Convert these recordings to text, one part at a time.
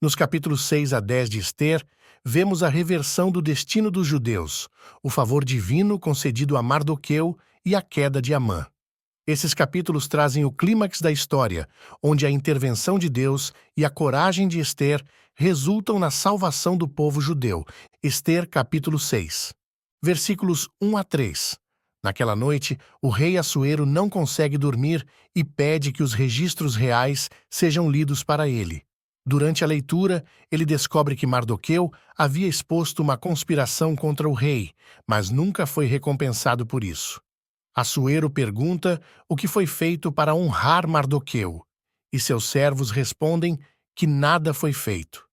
Nos capítulos 6 a 10 de Ester, vemos a reversão do destino dos judeus, o favor divino concedido a Mardoqueu e a queda de Amã. Esses capítulos trazem o clímax da história, onde a intervenção de Deus e a coragem de Ester resultam na salvação do povo judeu. Ester, capítulo 6. Versículos 1 a 3. Naquela noite, o rei Assuero não consegue dormir e pede que os registros reais sejam lidos para ele. Durante a leitura, ele descobre que Mardoqueu havia exposto uma conspiração contra o rei, mas nunca foi recompensado por isso. Assuero pergunta o que foi feito para honrar Mardoqueu, e seus servos respondem que nada foi feito.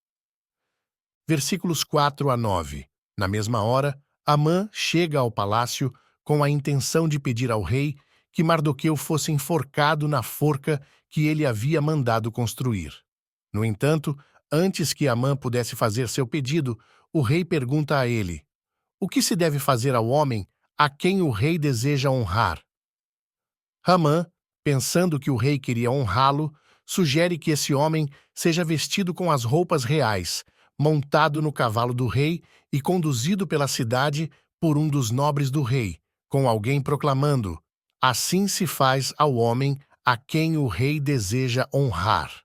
Versículos 4 a 9. Na mesma hora, Amã chega ao palácio com a intenção de pedir ao rei que Mardoqueu fosse enforcado na forca que ele havia mandado construir. No entanto, antes que Amã pudesse fazer seu pedido, o rei pergunta a ele: o que se deve fazer ao homem a quem o rei deseja honrar? Amã, pensando que o rei queria honrá-lo, sugere que esse homem seja vestido com as roupas reais, montado no cavalo do rei e conduzido pela cidade por um dos nobres do rei, com alguém proclamando: assim se faz ao homem a quem o rei deseja honrar.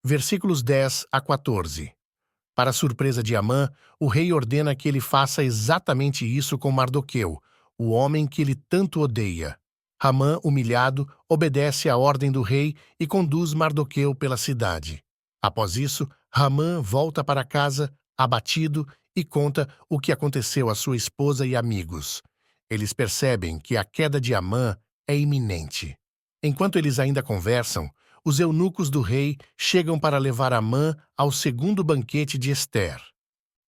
Versículos 10 a 14. Para surpresa de Amã, o rei ordena que ele faça exatamente isso com Mardoqueu, o homem que ele tanto odeia. Amã, humilhado, obedece à ordem do rei e conduz Mardoqueu pela cidade. Após isso, Amã volta para casa, abatido, e conta o que aconteceu à sua esposa e amigos. Eles percebem que a queda de Amã é iminente. Enquanto eles ainda conversam, os eunucos do rei chegam para levar Amã ao segundo banquete de Ester.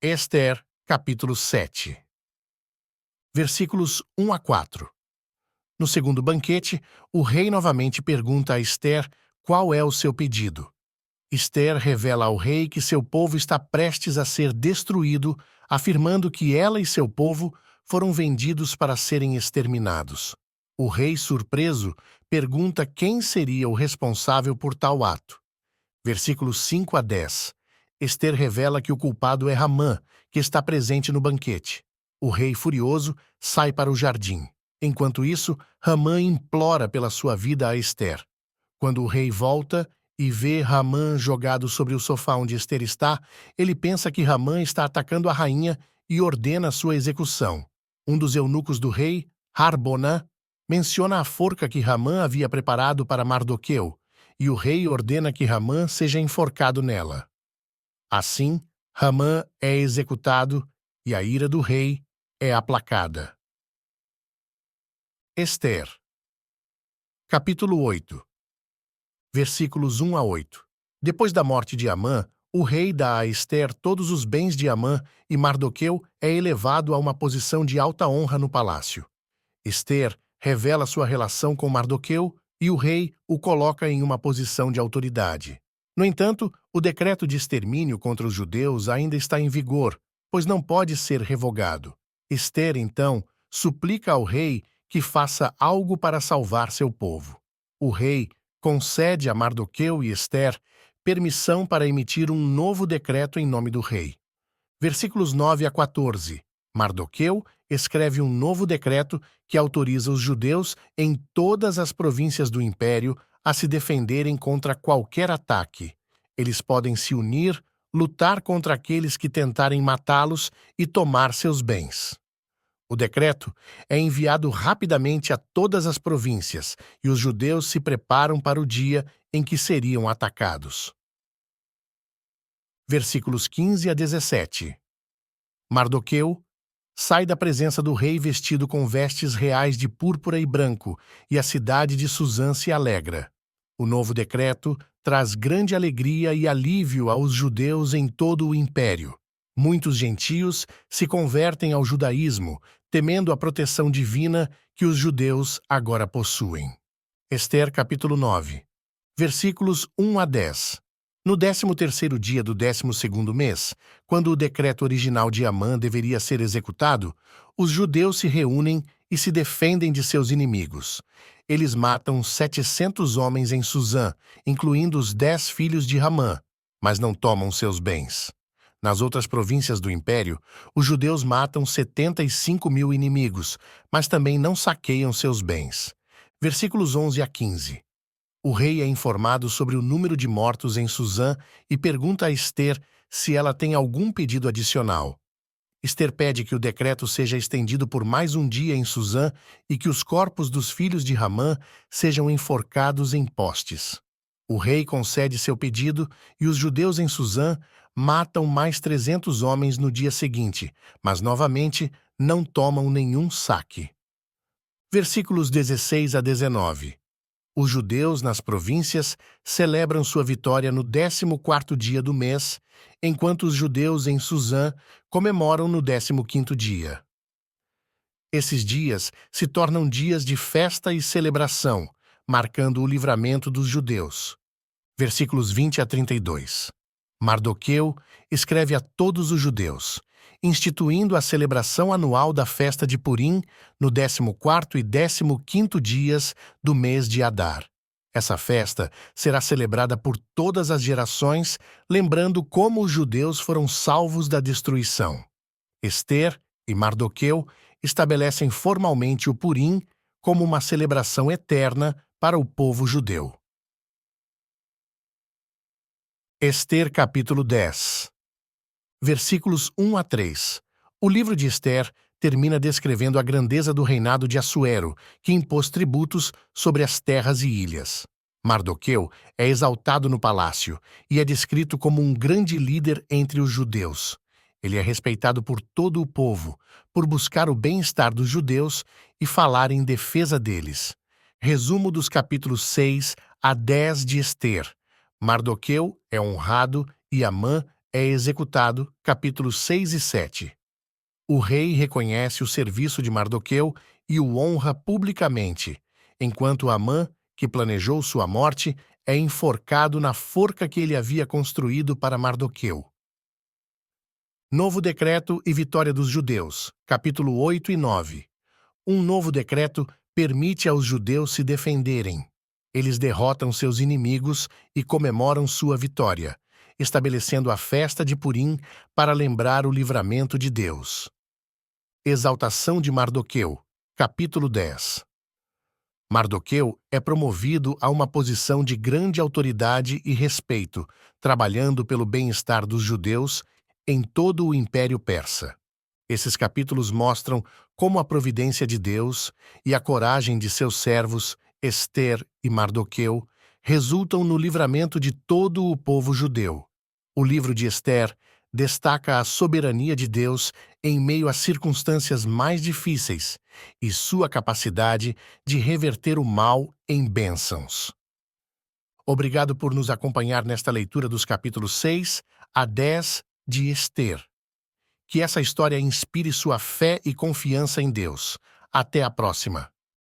Ester, capítulo 7. Versículos 1 a 4. No segundo banquete, o rei novamente pergunta a Ester qual é o seu pedido. Ester revela ao rei que seu povo está prestes a ser destruído, afirmando que ela e seu povo foram vendidos para serem exterminados. O rei, surpreso, pergunta quem seria o responsável por tal ato. Versículos 5 a 10. Ester revela que o culpado é Amã, que está presente no banquete. O rei, furioso, sai para o jardim. Enquanto isso, Amã implora pela sua vida a Ester. Quando o rei volta e vê Amã jogado sobre o sofá onde Ester está, ele pensa que Amã está atacando a rainha e ordena sua execução. Um dos eunucos do rei, Harbonã, menciona a forca que Amã havia preparado para Mardoqueu, e o rei ordena que Amã seja enforcado nela. Assim, Amã é executado e a ira do rei é aplacada. Ester, capítulo 8. Versículos 1 a 8. Depois da morte de Amã, o rei dá a Ester todos os bens de Amã e Mardoqueu é elevado a uma posição de alta honra no palácio. Ester revela sua relação com Mardoqueu e o rei o coloca em uma posição de autoridade. No entanto, o decreto de extermínio contra os judeus ainda está em vigor, pois não pode ser revogado. Ester, então, suplica ao rei que faça algo para salvar seu povo. O rei concede a Mardoqueu e Ester permissão para emitir um novo decreto em nome do rei. Versículos 9 a 14. Mardoqueu escreve um novo decreto que autoriza os judeus em todas as províncias do império a se defenderem contra qualquer ataque. Eles podem se unir, lutar contra aqueles que tentarem matá-los e tomar seus bens. O decreto é enviado rapidamente a todas as províncias e os judeus se preparam para o dia em que seriam atacados. Versículos 15 a 17. Mardoqueu sai da presença do rei vestido com vestes reais de púrpura e branco, e a cidade de Susã se alegra. O novo decreto traz grande alegria e alívio aos judeus em todo o império. Muitos gentios se convertem ao judaísmo, temendo a proteção divina que os judeus agora possuem. Ester, capítulo 9. Versículos 1 a 10. No 13º dia do 12º mês, quando o decreto original de Amã deveria ser executado, os judeus se reúnem e se defendem de seus inimigos. Eles matam 700 homens em Susã, incluindo os 10 filhos de Amã. mas não tomam seus bens. Nas outras províncias do império, os judeus matam 75.000 inimigos, mas também não saqueiam seus bens. Versículos 11 a 15. O rei é informado sobre o número de mortos em Susã e pergunta a Ester se ela tem algum pedido adicional. Ester pede que o decreto seja estendido por mais um dia em Susã e que os corpos dos filhos de Ramã sejam enforcados em postes. O rei concede seu pedido e os judeus em Susã matam mais 300 homens no dia seguinte, mas novamente não tomam nenhum saque. Versículos 16 a 19. Os judeus nas províncias celebram sua vitória no 14º dia do mês, enquanto os judeus em Susã comemoram no 15º dia. Esses dias se tornam dias de festa e celebração, marcando o livramento dos judeus. Versículos 20 a 32. Mardoqueu escreve a todos os judeus, instituindo a celebração anual da festa de Purim no 14º e 15º dias do mês de Adar. Essa festa será celebrada por todas as gerações, lembrando como os judeus foram salvos da destruição. Ester e Mardoqueu estabelecem formalmente o Purim como uma celebração eterna para o povo judeu. Ester capítulo 10. Versículos 1 a 3. O livro de Ester termina descrevendo a grandeza do reinado de Assuero, que impôs tributos sobre as terras e ilhas. Mardoqueu é exaltado no palácio e é descrito como um grande líder entre os judeus. Ele é respeitado por todo o povo, por buscar o bem-estar dos judeus e falar em defesa deles. Resumo dos capítulos 6 a 10 de Ester. Mardoqueu é honrado e Amã é executado, capítulos 6 e 7. O rei reconhece o serviço de Mardoqueu e o honra publicamente, enquanto Amã, que planejou sua morte, é enforcado na forca que ele havia construído para Mardoqueu. Novo decreto e vitória dos judeus, capítulo 8 e 9. Um novo decreto permite aos judeus se defenderem. Eles derrotam seus inimigos e comemoram sua vitória, estabelecendo a festa de Purim para lembrar o livramento de Deus. Exaltação de Mardoqueu, capítulo 10. Mardoqueu é promovido a uma posição de grande autoridade e respeito, trabalhando pelo bem-estar dos judeus em todo o Império Persa. Esses capítulos mostram como a providência de Deus e a coragem de seus servos, Ester e Mardoqueu, resultam no livramento de todo o povo judeu. O livro de Ester destaca a soberania de Deus em meio às circunstâncias mais difíceis e sua capacidade de reverter o mal em bênçãos. Obrigado por nos acompanhar nesta leitura dos capítulos 6 a 10 de Ester. Que essa história inspire sua fé e confiança em Deus. Até a próxima!